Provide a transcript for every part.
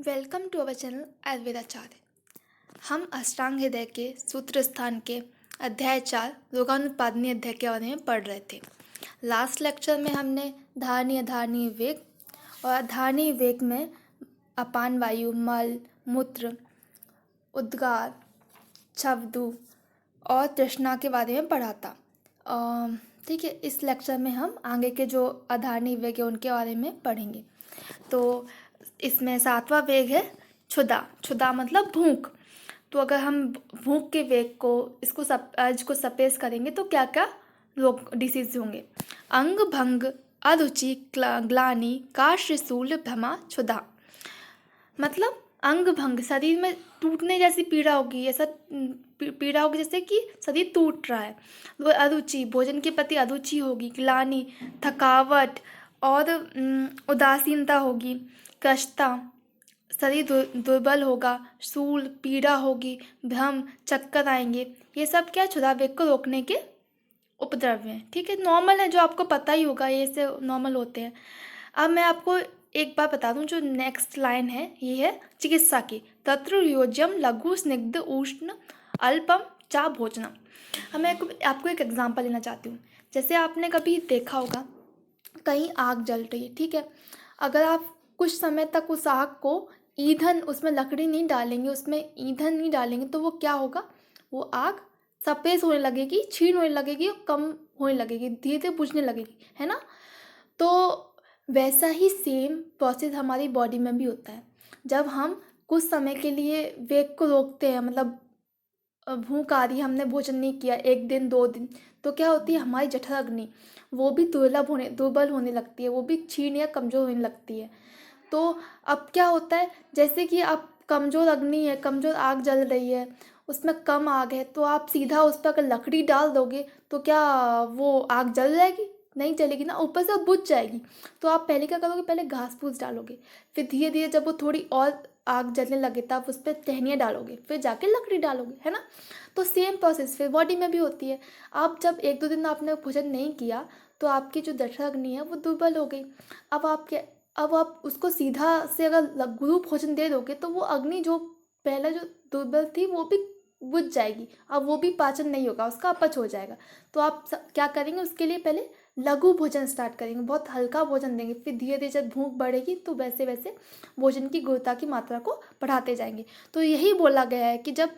Welcome to our channel Ayurvedacharya. हम अष्टांग हृदय के सूत्र स्थान के अध्याय 4 रोगानुत्पादनी अध्याय के बारे में पढ़ रहे थे। लास्ट लेक्चर में हमने धारणीय अधारणीय वेग और अधारणीय वेग में अपान वायु, मल, मूत्र, उद्गार, छवदु और तृष्णा के बारे में पढ़ा था। ठीक है, इस लेक्चर में हम आगे के जो अधारणीय वेग है उनके बारे में पढ़ेंगे। तो इसमें 7वां वेग है क्षुधा। क्षुधा मतलब भूख। तो अगर हम भूख के वेग को इसको सपेश करेंगे तो क्या क्या रोग डिसीज होंगे। अंग भंग, अरुचि, ग्लानि, काशशूल, भ्रमा, क्षुधा। मतलब अंग भंग, शरीर में टूटने जैसी पीड़ा होगी, ऐसा पीड़ा होगी जैसे कि शरीर टूट रहा है। वो अरुचि, भोजन के प्रति अरुचि होगी। ग्लानि, थकावट और उदासीनता होगी। कष्टता, शरीर दुर्बल होगा। शूल, पीड़ा होगी। भ्रम, चक्कर आएंगे। ये सब क्या क्षुधा वेग को रोकने के उपद्रव हैं। ठीक है, नॉर्मल है, जो आपको पता ही होगा, ये से नॉर्मल होते हैं। अब मैं आपको एक बार बता दूं, जो नेक्स्ट लाइन है ये है चिकित्सा की। तत्र योज्यम लघु स्निग्ध उष्ण अल्पम चा भोजनम। अब मैं आपको एक एग्जांपल लेना चाहती हूँ। जैसे आपने कभी देखा होगा कहीं आग जल रही है, ठीक है। अगर आप कुछ समय तक उस आग को ईंधन, उसमें लकड़ी नहीं डालेंगे, उसमें ईंधन नहीं डालेंगे, तो वो क्या होगा, वो आग सफेद होने लगेगी, क्षीण होने लगेगी और कम होने लगेगी, धीरे धीरे बुझने लगेगी, है ना। तो वैसा ही सेम प्रोसेस हमारी बॉडी में भी होता है। जब हम कुछ समय के लिए वेग को रोकते हैं, मतलब भूख आ रही है, हमने भोजन नहीं किया 1 दिन 2 दिन, तो क्या होती है, हमारी जठर अग्नि वो भी दुर्बल होने लगती है, वो भी क्षीण या कमज़ोर होने लगती है। तो अब क्या होता है, जैसे कि अब कमज़ोर अग्नि है, कमज़ोर आग जल रही है, उसमें कम आग है, तो आप सीधा उस पर अगर लकड़ी डाल दोगे तो क्या वो आग जल जाएगी? नहीं जलेगी ना, ऊपर से बुझ जाएगी। तो आप पहले क्या करोगे, पहले घास फूस डालोगे, फिर धीरे धीरे जब वो थोड़ी और आग जलने लगे तब उस पर टहनियाँ डालोगे, फिर जाके लकड़ी डालोगे, है ना। तो सेम प्रोसेस फिर बॉडी में भी होती है। आप जब 1-2 दिन आपने भोजन नहीं किया तो आपकी जो जठर अग्नि है वो दुर्बल हो गई। अब आप उसको सीधा से अगर गुरु भोजन दे दोगे तो वो अग्नि जो पहले जो दुर्बल थी वो भी बुझ जाएगी, अब वो भी पाचन नहीं होगा, उसका अपच हो जाएगा। तो आप क्या करेंगे, उसके लिए पहले लघु भोजन स्टार्ट करेंगे, बहुत हल्का भोजन देंगे, फिर धीरे धीरे जब भूख बढ़ेगी तो वैसे वैसे भोजन की गुणवत्ता की मात्रा को बढ़ाते जाएंगे। तो यही बोला गया है कि जब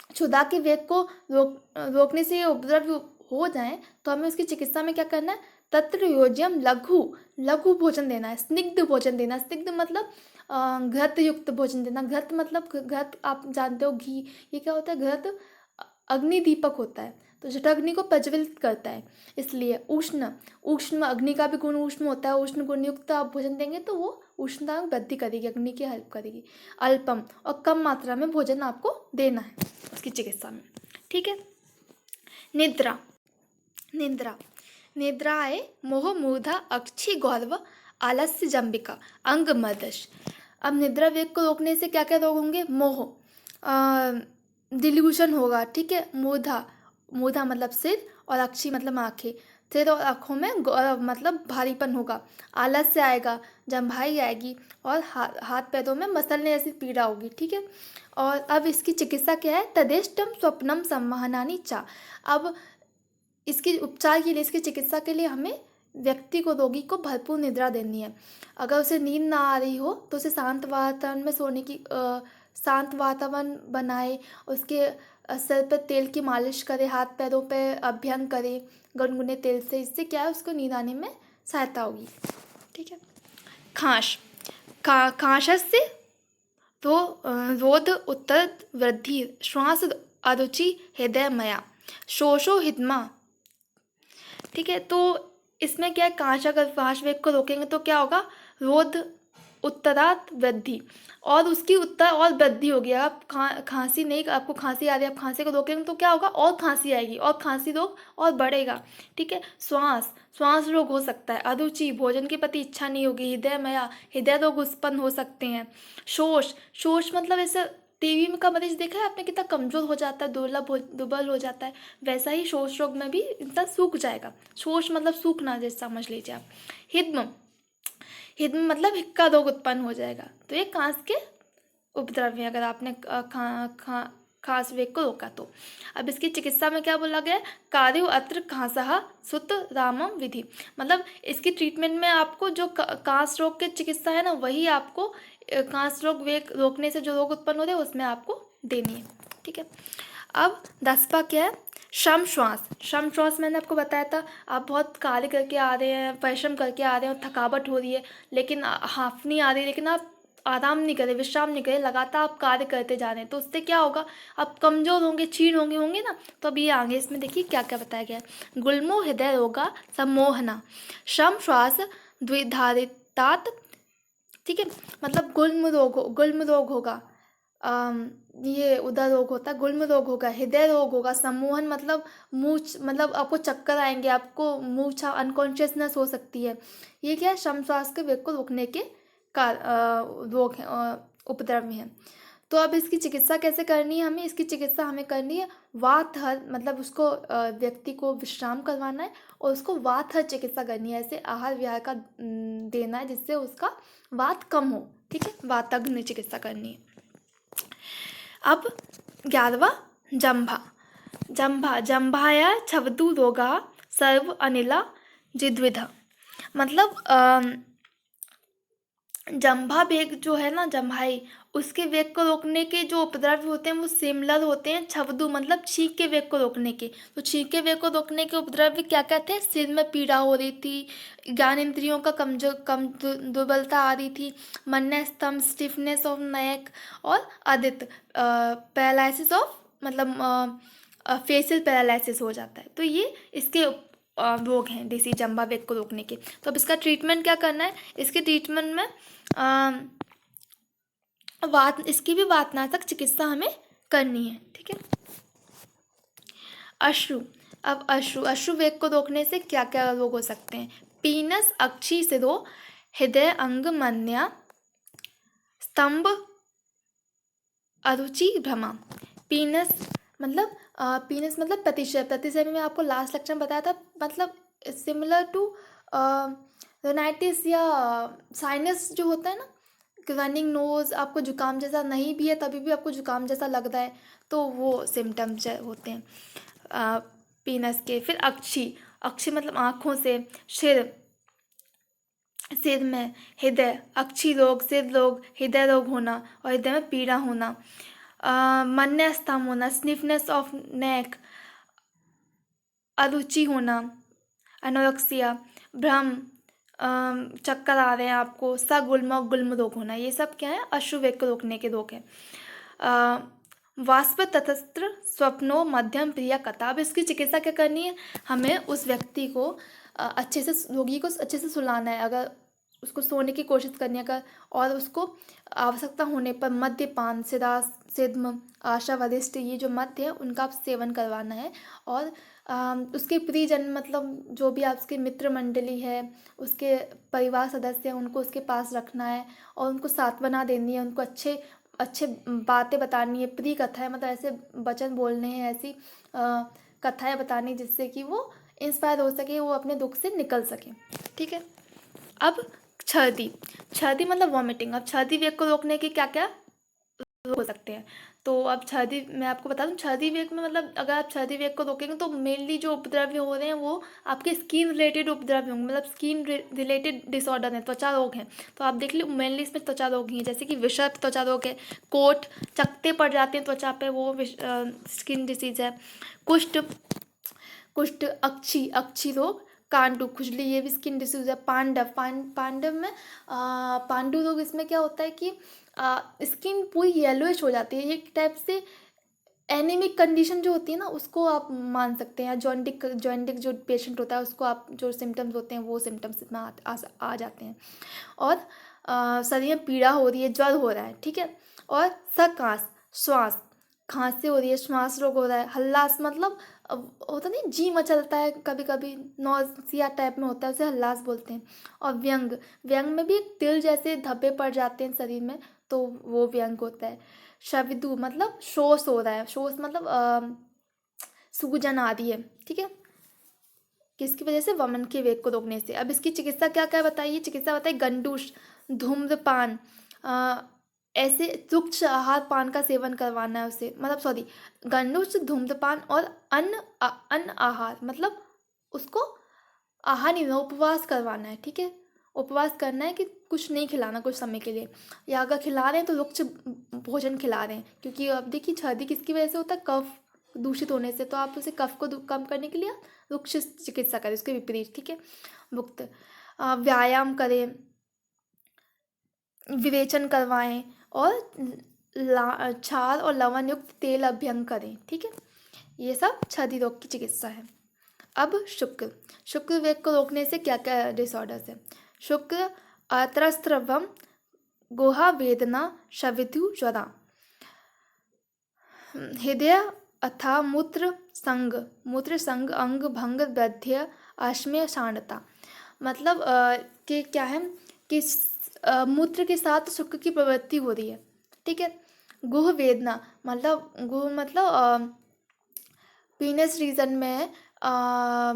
क्षुधा के वेग को रोकने से ये उपद्रव हो जाए तो हमें उसकी चिकित्सा में क्या करना है, तत्र योज्यम लघु लघु भोजन देना है, स्निग्ध भोजन देना है। स्निग्ध मतलब घृत युक्त भोजन देना। घृत मतलब घृत आप जानते हो, घी। ये क्या होता है, घृत अग्नि दीपक होता है, तो जठराग्नि को प्रज्वलित करता है। इसलिए उष्ण उष्ण अग्नि का भी गुण उष्ण होता है, उष्ण गुण युक्त आप भोजन देंगे तो वो उष्णता में वृद्धि करेगी, अग्नि की हेल्प करेगी। अल्पम और कम मात्रा में भोजन आपको देना है उसकी चिकित्सा में। ठीक है। निद्रा। निद्रा निद्राए मोह मूर्धा अक्षी गौरव आलस्य जंबिका अंग मदश। अब निद्रा वेग को रोकने से क्या क्या रोग होंगे, मोह, डिल्यूशन होगा, ठीक है। मूर्धा, मूर्धा मतलब सिर, और अक्षी मतलब आँखें, सिर और आँखों में गौरव मतलब भारीपन होगा। आलस्य आएगा, जम्भाई आएगी, और हाथ पैरों में मसलने जैसी पीड़ा होगी, ठीक है। और अब इसकी चिकित्सा क्या है, तदेष्टम स्वप्नम संवहनानी चा। अब इसके उपचार के लिए, इसकी चिकित्सा के लिए हमें व्यक्ति को, रोगी को भरपूर निद्रा देनी है। अगर उसे नींद ना आ रही हो तो उसे शांत वातावरण में सोने की शांत वातावरण बनाए, उसके सर पर तेल की मालिश करे, हाथ पैरों पे अभ्यंग करे गुनगुने तेल से। इससे क्या है, उसको नींद आने में सहायता होगी। ठीक है। खांस, खांसस्य तो रोध उत्तर वृद्धि श्वास अरुचि हृदय मया शोषो हितमा। ठीक है। तो इसमें क्या है, कांच अगर पार्श्व वेग को रोकेंगे तो क्या होगा, रोध उत्तरात वृद्धि, और उसकी उत्तर और वृद्धि होगी। आप खांसी नहीं, आपको खांसी आ रही है, आप खांसी को रोकेंगे तो क्या होगा, और खांसी आएगी, और खांसी रोग और बढ़ेगा। ठीक है। श्वास रोग हो सकता है। अरुचि, भोजन के प्रति इच्छा नहीं होगी। हृदय मया, हृदय रोग उत्पन्न हो सकते हैं। शोष मतलब ऐसे टीवी में का मरीज देखा है आपने, कितना कमजोर हो जाता है, दुर्बल हो जाता है, वैसा ही शोष रोग में भी इंसान सूख जाएगा। शोष मतलब सूखना, जैसे समझ लीजिए आप। हिद्म, हिदमा मतलब हिक्का रोग उत्पन्न हो जाएगा। तो ये कांस के उपद्रव है अगर आपने खांस वेग को रोका तो। अब इसकी चिकित्सा में क्या बोला गया है, कार्यो अत्र खांसः सुत रामम विधि। मतलब इसकी ट्रीटमेंट में आपको जो कांस रोग की चिकित्सा है ना, वही आपको कांस रोग वेग रोकने से जो रोग उत्पन्न हो रहे हैं उसमें आपको देनी है। ठीक है। अब 10वां क्या है, श्रम श्वास। श्रम श्वास मैंने आपको बताया था, आप बहुत कार्य करके आ रहे हैं, परिश्रम करके आ रहे हैं और थकावट हो रही है, लेकिन हांफनी आ रही है, लेकिन आप आराम नहीं करें, विश्राम नहीं करें, लगातार आप कार्य करते जा रहे हैं, तो उससे क्या होगा, आप कमजोर होंगे, क्षीण होंगे ना। तो अब ये आगे इसमें देखिए क्या क्या बताया गया है। गुल्मो हृदय रोगा सम्मोहना श्रम श्वास द्विधारितात। ठीक है, मतलब गुल्म रोग होगा, ये उदर रोग होता है, गुल्म रोग होगा, हृदय रोग होगा, सम्मोहन मतलब मूर्छ, मतलब आपको चक्कर आएंगे, आपको मूर्छा अनकॉन्शियसनेस हो सकती है। ये क्या है, श्रम श्वास के वेग को रोकने के रोग है, उपद्रव में है। तो अब इसकी चिकित्सा कैसे करनी है हमें, इसकी चिकित्सा हमें करनी है वातहर, मतलब उसको व्यक्ति को विश्राम करवाना है और उसको वातहर चिकित्सा करनी है, ऐसे आहार विहार का देना है जिससे उसका वात कम हो। ठीक है, वातग्न चिकित्सा करनी है। अब 11वां जंभा। जंभाया छवदु रोगा सर्व अनिला जिद्विधा। मतलब जंभा वेग जो है ना, जंभाई, उसके वेग को रोकने के जो उपद्रव होते हैं वो सिमिलर होते हैं छवदु मतलब छींक के वेग को रोकने के। तो छींक के वेग को रोकने के उपद्रव क्या क्या थे, सिर में पीड़ा हो रही थी, ज्ञान इंद्रियों का दुर्बलता आ रही थी, मन स्तंभ, स्टिफनेस ऑफ नेक, और आदित्य पैरालिसिस ऑफ, मतलब फेशियल पैरालिसिस हो जाता है। तो ये इसके रोग हैं डिसीज जंभा वेग को रोकने के। तो अब इसका ट्रीटमेंट क्या करना है, इसके ट्रीटमेंट में इसकी भी वातनाशक चिकित्सा हमें करनी है। ठीक है। अश्रु। अब अश्रु वेग को रोकने से क्या क्या रोग हो सकते हैं, पीनस अक्षी सिरो हृदय अंग मन्या स्तंभ अरुचि भ्रमा। पीनस मतलब पीनस मतलब प्रतिशय में आपको लास्ट लेक्चर में बताया था, मतलब सिमिलर टू रोनाइटिस या साइनस जो होता है ना, रनिंग नोज, आपको जुकाम जैसा नहीं भी है तभी भी आपको जुकाम जैसा लग रहा है, तो वो सिम्टम्स होते हैं पीनस के। फिर अक्षी मतलब आँखों से, सिर में, हृदय अक्षी रोग, सिर रोग, हृदय रोग होना और हृदय में पीड़ा होना, मन्य स्तंभ होना, स्निफनेस ऑफ नेक, अरुचि होना, एनोरेक्सिया, भ्रम, चक्कर आ रहे हैं आपको, सगुल्म और गुल्म रोग होना, ये सब क्या है, अश्रु वेग को रोकने के रोग हैं। वाष्प तटस्थ स्वप्नो मध्यम प्रिया कथा। अब इसकी चिकित्सा क्या करनी है, हमें उस व्यक्ति को अच्छे से, रोगी को अच्छे से सुलाना है, अगर उसको सोने की कोशिश करनी है अगर, और उसको आवश्यकता होने पर मद्यपान, सिरास, सिद्म, आशा वरिष्ठ, ये जो मद्य है उनका आप सेवन करवाना है। और उसके प्रियजन मतलब जो भी आपके मित्र मंडली है, उसके परिवार सदस्य हैं, उनको उसके पास रखना है और उनको सांत्वना देनी है, उनको अच्छे अच्छे बातें बतानी है, प्रिय कथाएं, मतलब ऐसे वचन बोलने हैं, ऐसी कथाएं बतानी जिससे कि वो इंस्पायर हो सके, वो अपने दुख से निकल सके। ठीक है। अब छर्दी मतलब वॉमिटिंग। अब छर्दी वेग को रोकने के क्या क्या हो सकते हैं, तो अब छर्दी मैं आपको बता दूं, छर्दी वेग में मतलब अगर आप छर्दी वेग को रोकेंगे तो मेनली जो उपद्रव हो रहे हैं वो आपके स्किन रिलेटेड उपद्रव होंगे, मतलब स्किन रिलेटेड डिसऑर्डर हैं, त्वचा रोग हैं। तो आप देख लो मेनली इसमें त्वचा रोग ही हैं, जैसे कि विषाक्त त्वचा रोग है, कोट चकते पड़ जाते हैं त्वचा पे, वो स्किन डिसीज है। कुष्ठ कुष्ठ अक्षी रोग, कांडू खुजली, ये भी स्किन डिसीज है। पांडव में पांडु रोग, इसमें क्या होता है कि स्किन पूरी येलोइश हो जाती है, एक टाइप से एनीमिक कंडीशन जो होती है ना उसको आप मान सकते हैं। जॉइंटिक जो पेशेंट होता है उसको आप जो सिम्टम्स होते हैं वो सिम्टम्स इसमें आ जाते हैं। और शरीर में पीड़ा हो रही है, ज्वर हो रहा है, ठीक है। और सकाश श्वास, खांसी हो रही है, श्वास रोग हो रहा है। हल्लास मतलब होता नहीं, जी मचलता है कभी कभी, नौसिया टाइप में होता है, उसे हल्लास बोलते हैं। और व्यंग में भी तिल जैसे धब्बे पड़ जाते हैं शरीर में, तो वो व्यंग होता है। शविदु मतलब शोष हो रहा है, शोष मतलब सूजन आ रही है, ठीक है, किसकी वजह से? वमन के वेग को रोकने से। अब इसकी चिकित्सा क्या क्या बताइए? चिकित्सा बताइए गंडूस, धूम्रपान, ऐसे तुच्छ आहार पान का सेवन करवाना है उसे, मतलब सॉरी, गंडूस, धूम्रपान और अन्न आहार, मतलब उसको आहार नहीं, उपवास करवाना है, ठीक है। उपवास करना है कि कुछ नहीं खिलाना कुछ समय के लिए, या अगर खिला रहे हैं तो रुक्ष भोजन खिला रहे हैं, क्योंकि अब देखिए सर्दी किसकी वजह से होता है? कफ दूषित होने से। तो आप उसे कफ को कम करने के लिए रुक्ष चिकित्सा करें, उसके विपरीत, ठीक है। मुक्त व्यायाम करें, विवेचन करवाएं और क्षार और लवण युक्त तेल अभ्यंग करें, ठीक है। ये सब छाती रोग की चिकित्सा है। अब शुक्र वेग को रोकने से क्या क्या डिसऑर्डर्स है? शुक्र अत्रस्त्रवम, गुहा वेदना, शवितु ज्वरा, हृदय अथा मूत्र संग, अंग भंग, बध्य, अश्मय, शांतता। मतलब कि क्या है कि मूत्र के साथ शुक्र की प्रवृत्ति हो रही है, ठीक है। गुह वेदना, मतलब गुह मतलब पीनस रीजन में,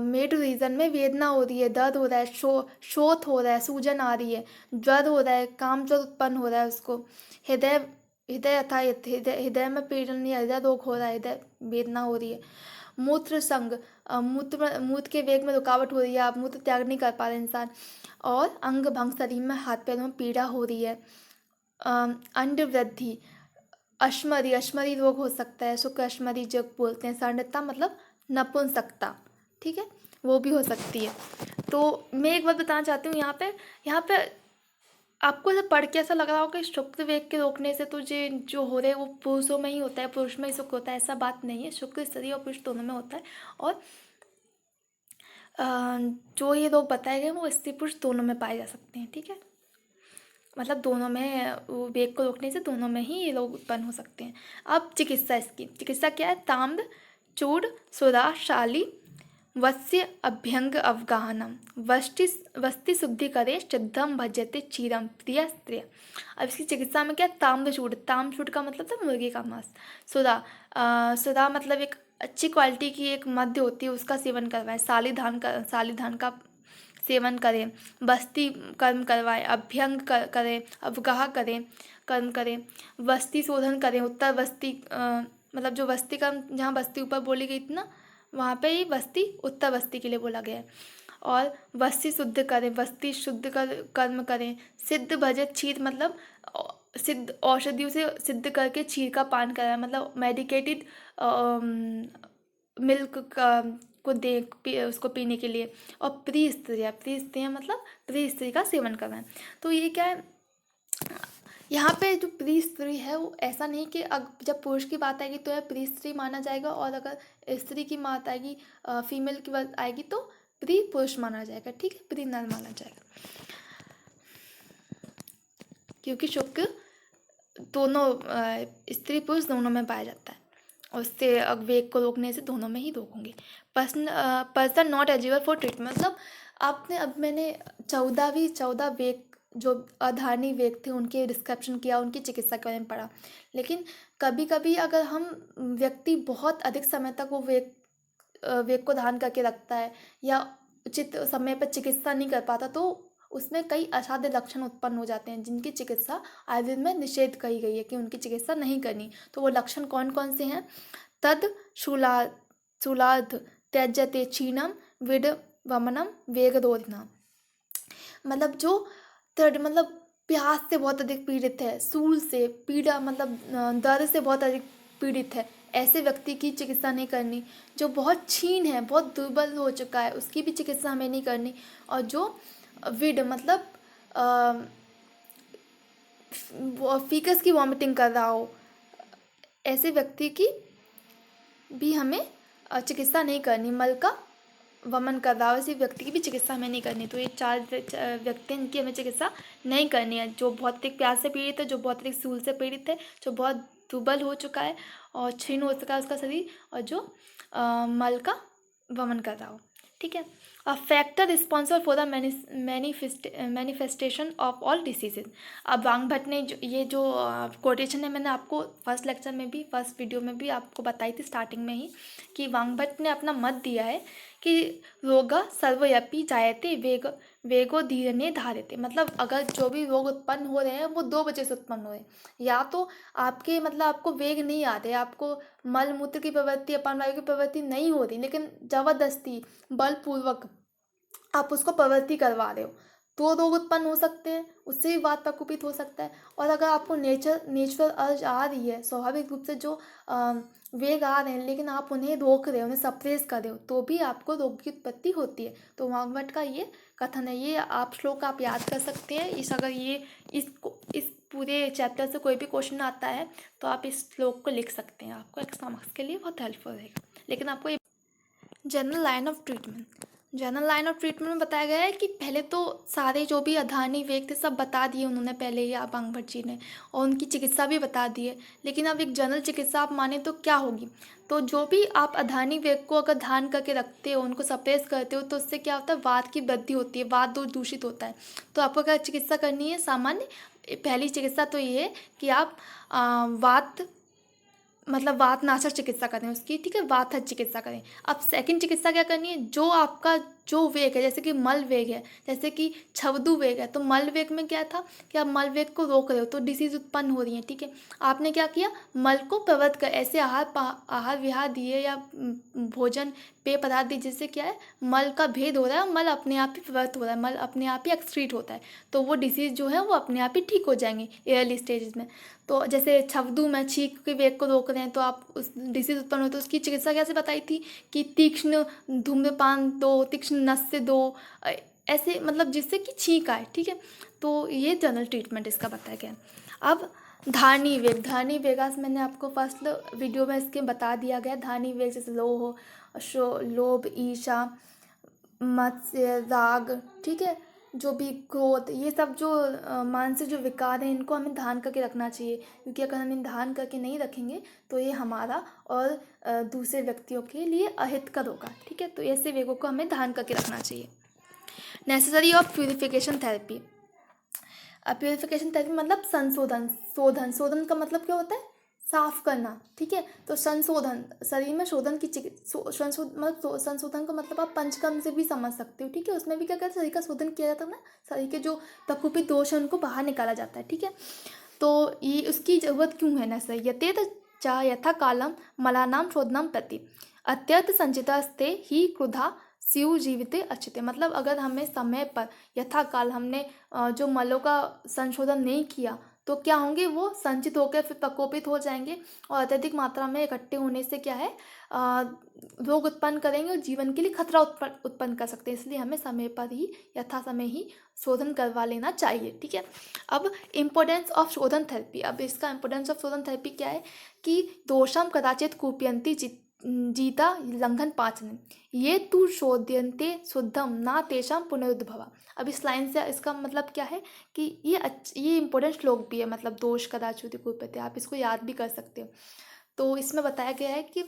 मेड रीजन में वेदना हो रही है, दर्द हो रहा है, शोथ हो रहा है, सूजन आ रही है, ज्वर हो रहा है, काम ज्वर उत्पन्न हो रहा है उसको। हृदय हृदय अथा हृदय में पीड़न या हृदय रोग हो रहा है, हृदय वेदना हो रही है। मूत्र संग, मूत्र के वेग में रुकावट हो रही है, आप मूत्र त्याग नहीं कर पा रहे इंसान। और अंग भंग, शरीर में हाथ पैरों में पीड़ा हो रही है। अंड वृद्धि, अश्मरी रोग हो सकता है, शुक्र अश्मरी जो बोलते हैं। सांडता मतलब नपुंसकता, ठीक है, वो भी हो सकती है। तो मैं एक बात बताना चाहती हूँ, यहाँ पे आपको ऐसा पढ़ के ऐसा लग रहा हो कि शुक्र वेग के रोकने से तो जो हो रहे हैं वो पुरुषों में ही होता है, पुरुष में ही शुक्र होता है, ऐसा बात नहीं है। शुक्र स्त्री और पुरुष दोनों में होता है। और जो ये रोग बताए गए वो स्त्री पुरुष दोनों में पाए जा सकते हैं, ठीक है। मतलब दोनों में, वो वेग को रोकने से दोनों में ही ये रोग उत्पन्न हो सकते हैं। अब चिकित्सा, इसकी चिकित्सा क्या है? ताम्र चूर्ण सुरा शाली वत्स्य अभ्यंग अवगाहनम, वस्ति शुद्धि करे सिद्धम भजते क्षीरम प्रिय स्त्रिय। अब इसकी चिकित्सा में क्या? ताम्रचूर्ण का मतलब था मुर्गी का मांस। सुधा मतलब एक अच्छी क्वालिटी की एक मध्य होती है, उसका सेवन करवाएं। साली धान का सेवन करें। बस्ती कर्म करवाएं, अभ्यंग करें, अवगाह करें, कर्म करें। वस्ती शोधन करें, उत्तर वस्ती मतलब जो वस्ती कर्म, जहाँ बस्ती ऊपर बोली गई थी ना, वहाँ पे ही बस्ती उत्तर बस्ती के लिए बोला गया है। और वस्ती शुद्ध करें, वस्ती शुद्ध कर्म करें। सिद्ध भजत क्षीर, मतलब सिद्ध औषधियों से सिद्ध करके क्षीर का पान कराएं, मतलब मेडिकेटेड मिल्क को उसको पीने के लिए। और प्री स्त्रियाँ मतलब प्री स्त्री का सेवन करवाएं। तो ये क्या है, यहाँ पे जो प्री स्त्री है वो ऐसा नहीं कि जब पुरुष की बात आएगी तो यह प्री स्त्री माना जाएगा, और अगर स्त्री की बात आएगी, फीमेल की बात आएगी तो प्री पुरुष माना जाएगा, ठीक है, प्री नर माना जाएगा। क्योंकि शुक्र दोनों स्त्री पुरुष दोनों में पाया जाता है, और उससे वेग को रोकने से दोनों में ही रोकूंगी। Person not eligible for treatment, मतलब आपने, अब मैंने 14 वेग जो अधारणी वेग थे उनके डिस्क्रिप्शन किया, उनकी चिकित्सा के बारे में पढ़ा। लेकिन कभी कभी अगर हम व्यक्ति बहुत अधिक समय तक वो वेग को धारण करके रखता है, या उचित समय पर चिकित्सा नहीं कर पाता, तो उसमें कई असाध्य लक्षण उत्पन्न हो जाते हैं, जिनकी चिकित्सा आयुर्वेद में निषेध कही गई है कि उनकी चिकित्सा नहीं करनी। तो वो लक्षण कौन कौन से हैं? तद शूलार्ध त्यजते क्षीणम विड वमनम वेगरोधना, मतलब जो मतलब प्यास से बहुत अधिक पीड़ित है, सूल से पीड़ा मतलब दर्द से बहुत अधिक पीड़ित है, ऐसे व्यक्ति की चिकित्सा नहीं करनी। जो बहुत क्षीण है, बहुत दुर्बल हो चुका है, उसकी भी चिकित्सा हमें नहीं करनी। और जो विड मतलब फीकस की वॉमिटिंग कर रहा हो, ऐसे व्यक्ति की भी हमें चिकित्सा नहीं करनी। मल का वमन कर रहा हो, ऐसे व्यक्ति की भी चिकित्सा हमें नहीं करनी। तो ये 4 व्यक्ति हैं जिनकी हमें चिकित्सा नहीं करनी है। जो बहुत अधिक प्यास से पीड़ित है, जो बहुत अधिक सूल से पीड़ित है, जो बहुत दुर्बल हो चुका है और क्षीण हो चुका है उसका शरीर, और जो मल का वमन कर रहा हो, ठीक है। A factor responsible for the manifestation of all diseases. अब वांग भट्ट ने ये जो कोटेशन है, मैंने आपको फर्स्ट लेक्चर में भी, फर्स्ट वीडियो में भी आपको बताई थी स्टार्टिंग में ही, कि वांग भट्ट ने अपना मत दिया है कि रोगा सर्वव्यापी जायते वेगो धीरने धारते। मतलब अगर जो भी रोग उत्पन्न हो रहे हैं वो दो वजह से उत्पन्न हो रहे हैं। या तो आपके मतलब आपको वेग नहीं आते, आपको मल मूत्र की प्रवृत्ति, अपान वायु की प्रवृत्ति नहीं हो रही, लेकिन जबरदस्ती बलपूर्वक आप उसको प्रवृत्ति करवा रहे हो, तो रोग उत्पन्न हो सकते हैं, उससे भी वात प्रकोपित हो सकता है। और अगर आपको नेचुरल अर्ज आ रही है, स्वाभाविक रूप से जो वेग आ रहे हैं, लेकिन आप उन्हें रोक रहे हो, उन्हें सप्रेस कर रहे हो, तो भी आपको रोग की उत्पत्ति होती है। तो वांग भट्ट का ये कथन है, ये आप श्लोक आप याद कर सकते हैं। अगर ये इस पूरे चैप्टर से कोई भी क्वेश्चन आता है तो आप इस श्लोक को लिख सकते हैं, आपको एग्जाम मार्क्स के लिए बहुत हेल्पफुल रहेगा। लेकिन आपको ये general line of treatment, general line of treatment में बताया गया है कि पहले तो सारे जो भी अधानी वेग थे सब बता दिए उन्होंने पहले ही, आप वांग भट्ट जी ने, और उनकी चिकित्सा भी बता दी है। लेकिन अब एक जनरल चिकित्सा आप माने तो क्या होगी? तो जो भी आप अधानी वेग को अगर ध्यान करके रखते हो, उनको सप्रेस करते हो, तो उससे क्या होता है, वात की वृद्धि होती है, वात दूषित होता है। तो आपको क्या चिकित्सा करनी है? सामान्य पहली चिकित्सा तो ये है कि आप वात मतलब वात नाशक चिकित्सा करें उसकी, ठीक है, वात चिकित्सा करें। अब सेकंड चिकित्सा क्या करनी है? जो आपका जो वेग है, जैसे कि मल वेग है, जैसे कि छवदु वेग है, तो मल वेग में क्या था कि आप मल वेग को रोक रहे हो तो डिसीज उत्पन्न हो रही है, ठीक है। आपने क्या किया? मल को प्रवृत्त कर, ऐसे आहार विहार दिए या भोजन पेय पदार्थ दिए जिससे क्या है, मल का भेद हो रहा है, मल अपने आप ही प्रवृत्त हो रहा है, मल अपने आप ही एक्सक्रीट होता है, तो वो डिसीज जो है वो अपने आप ही ठीक हो जाएंगे एयरली स्टेजेस में। तो जैसे छवदु में छींक के वेग को रोक रहे हैं तो आप उस डिसीज उत्पन्न हो, तो उसकी चिकित्सा कैसे बताई थी कि तीक्ष्ण धूम्रपान दो, तीक्ष्ण नस्य दो, ऐसे मतलब जिससे कि छींक आए, ठीक है। तो ये जनरल ट्रीटमेंट इसका बताया गया। अब धारणी वेग, धारणी वेगास मैंने आपको फर्स्ट वीडियो में इसके बता दिया गया। धारणी वेग जैसे लोभ, ईर्षा, मत्स्य, राग, ठीक है, जो भी क्रोध, ये सब जो मानसिक जो विकार हैं, इनको हमें ध्यान करके रखना चाहिए, क्योंकि अगर हम इन ध्यान करके नहीं रखेंगे तो ये हमारा और दूसरे व्यक्तियों के लिए अहितकर होगा, ठीक है। तो ऐसे वेगों को हमें ध्यान करके रखना चाहिए। Necessary of purification therapy. Purification therapy मतलब संशोधन, शोधन का मतलब क्या होता है? साफ करना, ठीक है। तो संशोधन, शरीर में शोधन की संशोधन का मतलब आप पंचकर्म से भी समझ सकते हो, ठीक है। उसमें भी क्या कहते हैं, शरीर का शोधन किया जाता है ना, शरीर के जो प्रकोपित दोष है उनको बाहर निकाला जाता है, ठीक है। तो ये उसकी जरूरत क्यों है? न यथेत चा यथा कालम मलानाम शोधनम प्रति अत्यर्थ संचितास्ते ही क्रुधा स्यु जीविते अच्छते। मतलब अगर हमें समय पर यथा काल हमने जो मलों का संशोधन नहीं किया तो क्या होंगे, वो संचित होकर फिर प्रकोपित हो जाएंगे और अत्यधिक मात्रा में इकट्ठे होने से क्या है, रोग उत्पन्न करेंगे और जीवन के लिए खतरा उत्पन्न कर सकते हैं। इसलिए हमें समय पर ही, यथा समय ही शोधन करवा लेना चाहिए, ठीक है। अब इम्पोर्टेंस ऑफ शोधन थेरेपी, अब इसका इम्पोर्टेंस ऑफ शोधन थेरेपी क्या है कि दोषम कदाचित कूपयंती जीता लंघन पाचन ये तू शोध्यन्ते शुद्धम ना तेषाम पुनरुद्भवा। अब इस लाइन से इसका मतलब क्या है कि ये इंपॉर्टेंट श्लोक भी है, मतलब दोष कदाचित कूपयते, आप इसको याद भी कर सकते हो। तो इसमें बताया गया है कि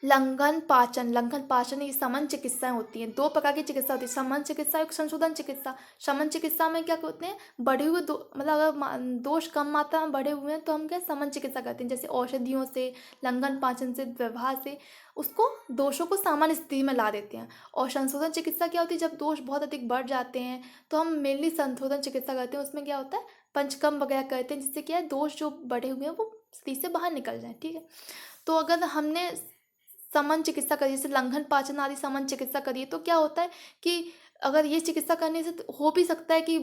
लंघन पाचन ये समन चिकित्साएं होती हैं। दो प्रकार की चिकित्सा होती है, समन चिकित्सा और संशोधन चिकित्सा। समन चिकित्सा में क्या होते हैं, बढ़े हुए मतलब अगर दोष कम मात्रा में बढ़े हुए हैं तो हम क्या समन चिकित्सा करते हैं, जैसे औषधियों से, लंघन पाचन से, व्यवहार से उसको दोषों को सामान्य स्थिति में ला देते हैं। और संशोधन चिकित्सा क्या होती है, जब दोष बहुत अधिक बढ़ जाते हैं तो हम मेनली संशोधन चिकित्सा करते हैं। उसमें क्या होता है, पंचकर्म वगैरह करते हैं, जिससे क्या है, दोष जो बढ़े हुए हैं वो शरीर से बाहर निकल जाए, ठीक है। तो अगर हमने समन चिकित्सा करिए, जैसे लंघन पाचन आदि समन चिकित्सा करिए, तो क्या होता है कि अगर ये चिकित्सा करने से तो हो भी सकता है कि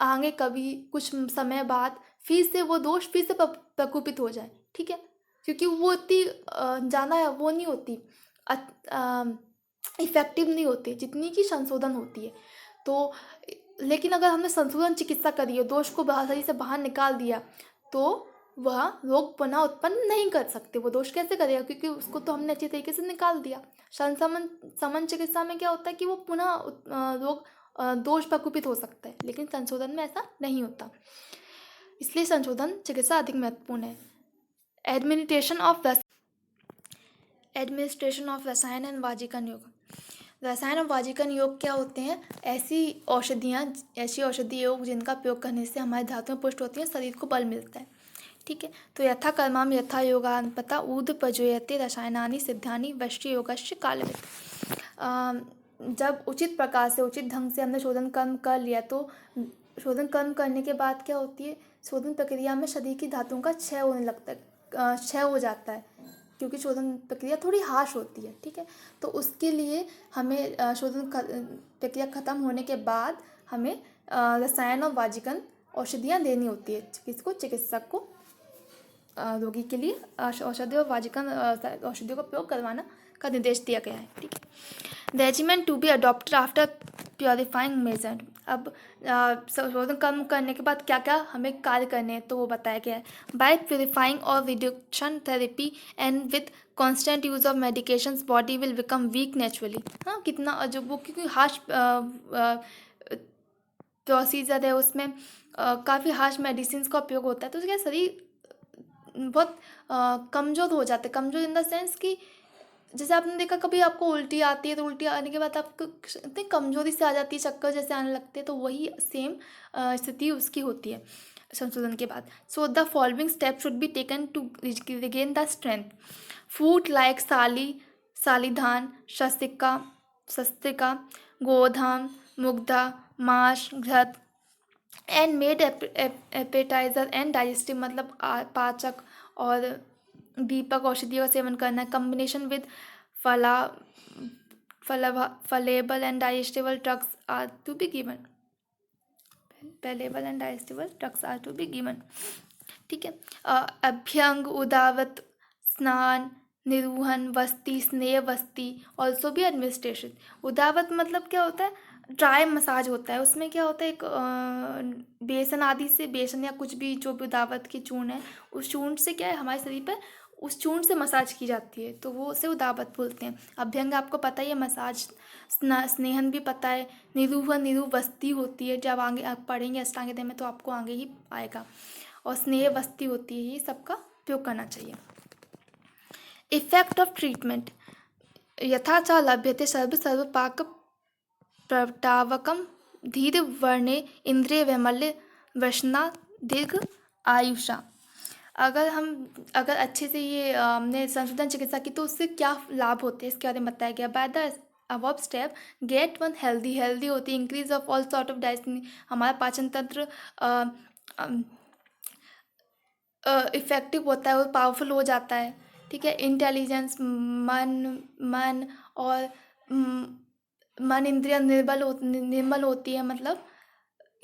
आगे कभी कुछ समय बाद फिर से वो दोष फिर से प्रकोपित हो जाए, ठीक है, क्योंकि वो इतनी ज़्यादा वो नहीं होती, इफेक्टिव नहीं होती जितनी कि संशोधन होती है। तो लेकिन अगर हमने संशोधन चिकित्सा करी है, दोष को सही से बाहर निकाल दिया, तो वह रोग पुनः उत्पन्न नहीं कर सकते। वो दोष कैसे करेगा, क्योंकि उसको तो हमने अच्छी तरीके से निकाल दिया। समन चिकित्सा में क्या होता है कि वो पुनः रोग दोष प्रकोपित हो सकता है, लेकिन संशोधन में ऐसा नहीं होता। इसलिए संशोधन चिकित्सा अधिक महत्वपूर्ण है। एडमिनिस्ट्रेशन ऑफ रसायन एंड वाजिकन योग। रसायन और वाजीकरण योग क्या होते हैं? ऐसी औषधि योग जिनका प्रयोग करने से हमारी धातुएं पुष्ट होती हैं, शरीर को बल मिलता है। ठीक है, तो यथा कर्माम यथा योगानुपता ऊर्ध्व प्रजोयते रसायनानि सिद्धानि वश्य योगस्य कालवत्। जब उचित प्रकार से उचित ढंग से हमने शोधन कर्म कर लिया तो शोधन कर्म करने के बाद क्या होती है, शोधन प्रक्रिया में शरीर की धातुओं का क्षय होने लगता है, क्षय हो जाता है, क्योंकि शोधन प्रक्रिया थोड़ी हार्श होती है। ठीक है, तो उसके लिए हमें प्रक्रिया खत्म होने के बाद हमें रसायन और वाजीकरण औषधियाँ देनी होती है किसको, चिकित्सक को रोगी के लिए औषधि और वाजीकरण औषधियों का प्रयोग करवाना का निर्देश दिया गया है। ठीक है, regiment to be adopted after purifying measure. अब शोधन कर्म करने के बाद क्या क्या हमें कार्य करने हैं तो वो बताया गया है। बाय प्योरीफाइंग और reduction therapy and with constant use of medications body will become weak naturally. हाँ, कितना जो वो क्योंकि हार्श प्रोसीजर है उसमें काफ़ी हार्श मेडिसिन का उपयोग होता है, तो क्या शरीर बहुत कमज़ोर हो जाते हैं। कमज़ोर इन द सेंस कि जैसे आपने देखा कभी आपको उल्टी आती है तो उल्टी आने के बाद आपको इतनी कमज़ोरी से आ जाती है, चक्कर जैसे आने लगते हैं, तो वही सेम स्थिति उसकी होती है संशोधन के बाद। So the following step should be taken to regain the strength. Food like shalidhan, shastrika, godham, mugdha, mash, ghrit and made appetizer and digestive, मतलब पाचक और दीपक औषधियों का सेवन करना है। कम्बिनेशन विद फला फलेबल and digestible drugs are to be given. फलेबल and digestible drugs are to be given. ठीक है, अभ्यंग, उदावत, स्नान, निरूहन, वस्ती, स्नेह वस्ती ऑल्सो भी एडमिनिस्ट्रेशन। उदावत मतलब क्या होता है, ड्राई मसाज होता है, उसमें क्या होता है एक बेसन आदि से, बेसन या कुछ भी जो भी उदावत की चूर्ण है, उस चूर्ण से क्या है हमारे शरीर पर उस चूर्ण से मसाज की जाती है, तो वो उसे उदावत बोलते हैं। अभ्यंग आपको पता ही है मसाज, स्नेहन भी पता है, निरूहन निरूवस्ती होती है, जब आगे आप पढ़ेंगे अष्टांग हृदय में तो आपको आगे ही आएगा, और स्नेह वस्ती होती है, ये सबका उपयोग करना चाहिए। इफेक्ट ऑफ ट्रीटमेंट यथा च लभ्यते सर्वपाक प्रवटावकम धीर वर्णे इंद्रिय वैमल्य वैष्णा दीर्घ आयुषा। अगर अच्छे से ये हमने संशोधन चिकित्सा की तो उससे क्या लाभ होते हैं इसके बारे में बताया गया। By the above step get one healthy होती है, increase of all sort of digestion, हमारा पाचन तंत्र इफेक्टिव होता है और पावरफुल हो जाता है। ठीक है, इंटेलिजेंस, मन और मन इंद्रियां निर्मल होती है, मतलब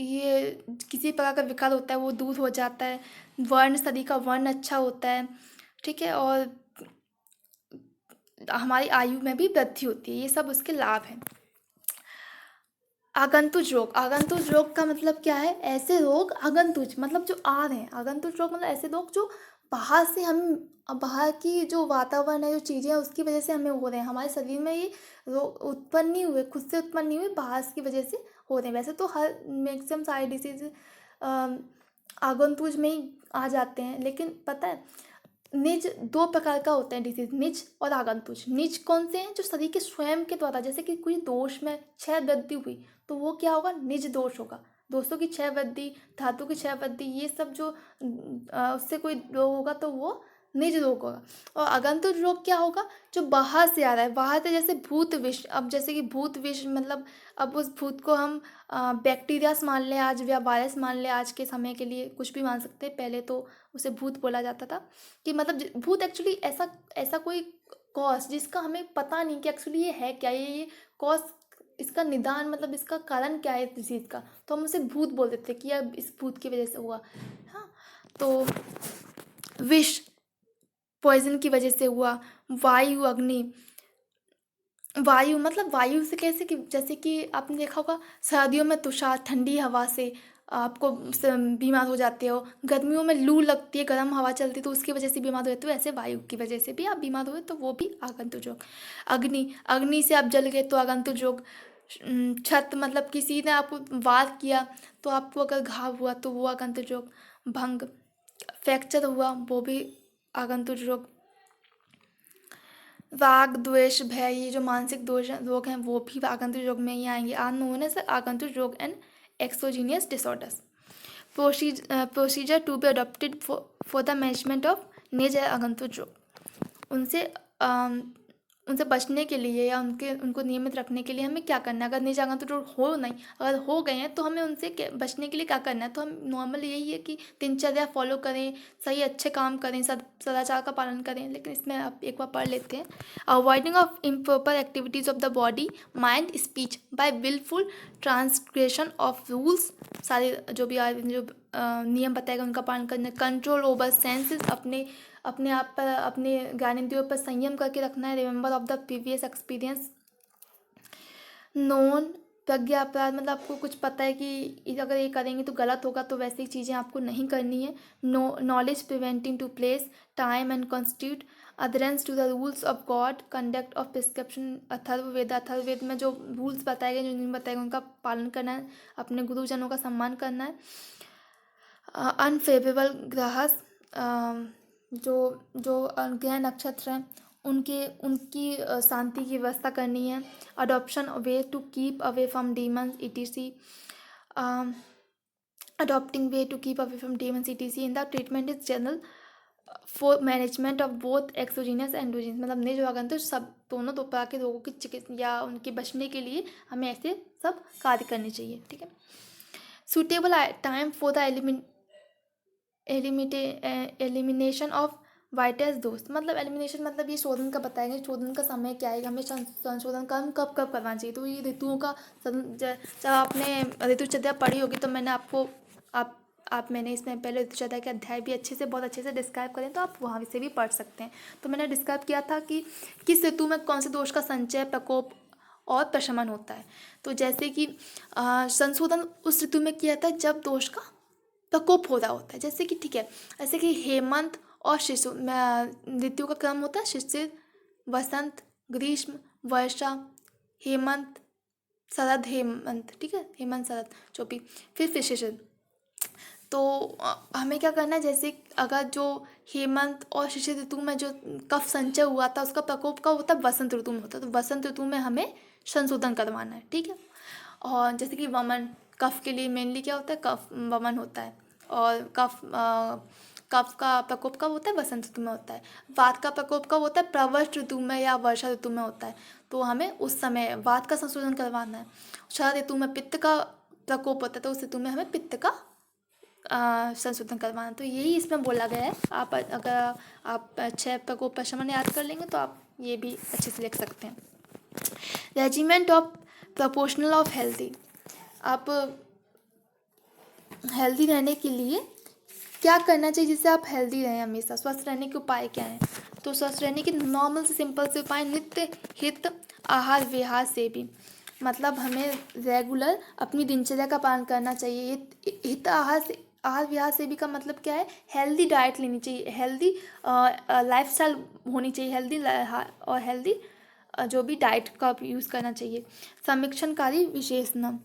ये किसी प्रकार का विकार होता है वो दूर हो जाता है। वर्ण, शरीर का वर्ण अच्छा होता है। ठीक है, और हमारी आयु में भी वृद्धि होती है, ये सब उसके लाभ हैं। आगंतुज रोग का मतलब क्या है, ऐसे रोग आगंतुज मतलब जो आ रहे हैं, आगंतुज रोग मतलब ऐसे रोग जो बाहर से हम बाहर की जो वातावरण है, जो चीज़ें हैं उसकी वजह से हमें हो रहे हैं, हमारे शरीर में ये रोग उत्पन्न नहीं हुए, खुद से उत्पन्न नहीं हुए, बाहर की वजह से हो रहे हैं। वैसे तो हर मैक्सिमम सारे डिसीज आगंतुज में ही आ जाते हैं, लेकिन पता है निज दो प्रकार का होता है डिसीज, निज और आगंतुज। निज कौन से हैं, जो शरीर के स्वयं के द्वारा, जैसे कि कोई दोष में क्षय वृद्धि हुई तो वो क्या होगा, निज दोष होगा। दोषों की क्षय वृद्धि, धातु की क्षय वृद्धि, ये सब जो उससे कोई रोग होगा तो वो निज रोग होगा। और आगंतुक रोग क्या होगा, जो बाहर से आ रहा है, बाहर से, जैसे भूत विष। अब जैसे कि भूत विष मतलब अब उस भूत को हम बैक्टीरिया मान लें आज, या वायरस मान लें, आज के समय के लिए कुछ भी मान सकते हैं, पहले तो उसे भूत बोला जाता था। कि मतलब भूत एक्चुअली ऐसा कोई कॉज जिसका हमें पता नहीं कि एक्चुअली ये है क्या, ये कॉज, इसका निदान मतलब इसका कारण क्या है इस डिजीज़ का, तो हम उसे भूत बोल देते कि यार इस भूत की वजह से हुआ। हाँ, तो विष पॉइजन की वजह से हुआ। वायु, अग्नि, वायु मतलब वायु से कैसे कि जैसे कि आपने देखा होगा सर्दियों में तुषार, ठंडी हवा से आपको बीमार हो जाते हो। गर्मियों में लू लगती है, गर्म हवा चलती है तो उसकी वजह से बीमार हो जाते हो। ऐसे वायु की वजह से भी आप बीमार हुए तो वो भी आगंतुक रोग। अग्नि से आप जल गए तो आगंतुक रोग। छत मतलब किसी ने आपको वार किया तो आपको अगर घाव हुआ तो वो आगंतुक रोग। भंग, फ्रैक्चर हुआ वो भी आगंतुक रोग। राग, द्वेष, भय, ये जो मानसिक दोष रोग हैं वो भी आगंतुक रोग में ही आएंगे। आत्म होने से आगंतुक रोग and exogenous disorders. Procedure to be adopted for the management of निज आगंतुक रोग। उनसे अम, उनसे बचने के लिए या उनको नियमित रखने के लिए हमें क्या करना है? अगर निज आगंतुक रोग हो नहीं, अगर हो गए हैं तो हमें उनसे बचने के लिए क्या करना है? तो हम नॉर्मल यही है कि दिनचर्या फॉलो करें, सही अच्छे काम करें, सदाचार का पालन करें। लेकिन इसमें आप एक बार पढ़ लेते हैं। Avoiding of improper activities of the body, mind, speech by wilful transgression of rules. सारे जो भी जो नियम बताएगा उनका पालन करना। कंट्रोल ओवर सेंसेस, अपने अपने आप पर, अपने ज्ञानेंद्रियों पर संयम करके रखना है। Remember of the previous experience. नोन प्रज्ञा अपराध, मतलब आपको कुछ पता है कि अगर ये करेंगे तो गलत होगा, तो वैसी चीज़ें आपको नहीं करनी है। Knowledge preventing to place, time and constitute, adherence to the rules of God, conduct of prescription. Atharvaveda में जो रूल्स बताए गए, जो नियम बताए गए, उनका पालन करना है। अपने गुरुजनों का सम्मान करना है। अनफेवरेबल ग्रहस, जो जो ग्रह नक्षत्र हैं उनकी शांति की व्यवस्था करनी है। Adoption way to keep away from demons etc. Adopting way to keep away from demons etc in the treatment is general for management of both exogenous endogenous. मतलब निज आगंतुक सब दोनों दो प्रकार के रोगों की चिकित्सा या उनके बचने के लिए हमें ऐसे सब कार्य करने चाहिए। ठीक है। Suitable time for the elimination of वाइटस दोस्त, मतलब एलिमिनेशन मतलब ये शोधन का बताएंगे, शोधन का समय क्या है, हमें संशोधन का कब कब करना चाहिए। तो ये ऋतुओं का जब आपने ऋतुचर्या पढ़ी होगी तो मैंने आपको मैंने इसमें पहले ऋतुचर्या के अध्याय भी अच्छे से बहुत अच्छे से डिस्क्राइब करें, तो आप वहाँ से भी पढ़ सकते हैं। तो मैंने डिस्क्राइब किया था कि किस ऋतु में कौन से दोष का संचय, प्रकोप और प्रशमन होता है। तो जैसे कि संशोधन उस ऋतु में किया था जब दोष का प्रकोप हो रहा होता है। जैसे कि ठीक है, ऐसे कि हेमंत और शिशु ऋतु का क्रम होता है शिशिर, वसंत, ग्रीष्म, वर्षा, हेमंत, शरद, हेमंत। ठीक है, हेमंत, शरद, चौपी, फिर शिशिर। तो हमें क्या करना है, जैसे अगर जो हेमंत और शिशिर ऋतु में जो कफ संचय हुआ था उसका प्रकोप कब होता है? वसंत ऋतु में होता है। तो वसंत ऋतु में हमें संशोधन करवाना है। ठीक है। और जैसे कि वमन, कफ के लिए मेनली क्या होता है? कफ वमन होता है। और कफ का प्रकोप कब होता है? वसंत ऋतु में होता है। वात का प्रकोप कब होता है? प्रवृष्ट ऋतु में या वर्षा ऋतु में होता है। तो हमें उस समय वात का संशोधन करवाना है। शरद ऋतु में पित्त का प्रकोप होता है, तो उस ऋतु में हमें पित्त का संशोधन करवाना। तो यही इसमें बोला गया है। आप अगर आप 6 प्रकोप प्रशमन याद कर लेंगे तो आप ये भी अच्छे से लिख सकते हैं। Regiment of proportional of healthy, आप हेल्दी रहने के लिए क्या करना चाहिए जिससे आप हेल्दी रहें, हमेशा स्वस्थ रहने के उपाय क्या हैं? तो स्वस्थ रहने के नॉर्मल से सिंपल से उपाय, नित्य हित आहार विहार से भी, मतलब हमें रेगुलर अपनी दिनचर्या का पालन करना चाहिए। हित आहार विहार से भी का मतलब क्या है? हेल्दी डाइट लेनी चाहिए, हेल्दी लाइफस्टाइल होनी चाहिए, हेल्दी और हेल्दी जो भी डाइट का यूज़ करना चाहिए। समीक्षणकारी विशेषण,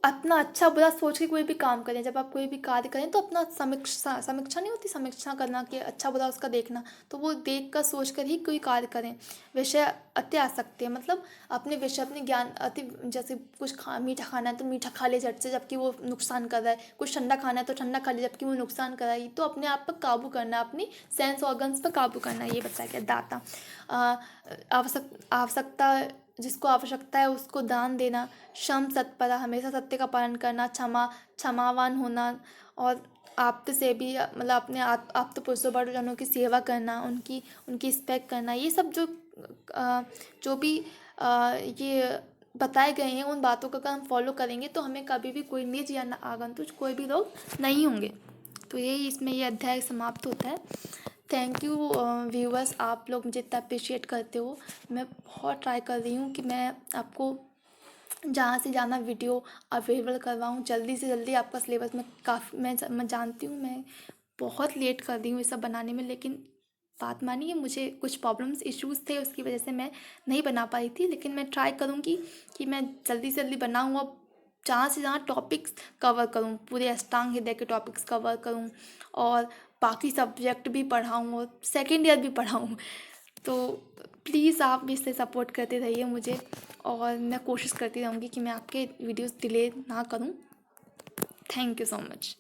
अपना अच्छा बुरा सोच के कोई भी काम करें। जब आप कोई भी कार्य करें तो अपना समीक्षा नहीं होती, समीक्षा करना कि अच्छा बुरा उसका देखना, तो वो देख कर सोच कर ही कोई कार्य करें। विषय अति आसक्ति है, मतलब अपने विषय, अपने ज्ञान अति, जैसे कुछ मीठा खाना है तो मीठा खा ले झट से जबकि वो नुकसान कर रहा है, कुछ ठंडा खाना है तो ठंडा खा ले जबकि वो नुकसान कर रहा है। तो अपने आप पर काबू करना, अपनी सेंस ऑर्गन्स पर काबू करना, ये बताया गया। दाता, आवश्यकता, जिसको आवश्यकता है उसको दान देना। क्षम तत्परा, हमेशा सत्य का पालन करना। क्षमावान होना। और आप्त से भी, मतलब अपने आप्त पुरुषों बड़ों की सेवा करना, उनकी रिस्पेक्ट करना। ये सब जो भी ये बताए गए हैं, उन बातों का अगर हम फॉलो करेंगे तो हमें कभी भी कोई निज या आगंतुक कोई भी लोग नहीं होंगे। तो यही इसमें ये अध्याय समाप्त होता है। थैंक यू व्यूअर्स, आप लोग मुझे इतना अप्रिशिएट करते हो। मैं बहुत ट्राई कर रही हूँ कि मैं आपको जहाँ से ज़्यादा वीडियो अवेलेबल करवाऊँ, जल्दी से जल्दी आपका सिलेबस में। काफ़ी मैं जानती हूँ मैं बहुत लेट कर रही हूँ ये सब बनाने में, लेकिन बात मानिए मुझे कुछ प्रॉब्लम्स इश्यूज़ थे, उसकी वजह से मैं नहीं बना पाई थी। लेकिन मैं ट्राई करूँगी कि मैं जल्दी से जल्दी बनाऊँ और जहाँ से जहाँ टॉपिक्स कवर करूँ, पूरे अष्टांग हृदय के टॉपिक्स कवर करूँ। और बाकी सब्जेक्ट भी पढ़ाऊँ और सेकेंड ईयर भी पढ़ाऊँ। तो प्लीज़ आप इससे सपोर्ट करते रहिए मुझे, और मैं कोशिश करती रहूँगी कि मैं आपके वीडियोस डिले ना करूँ। Thank you so much.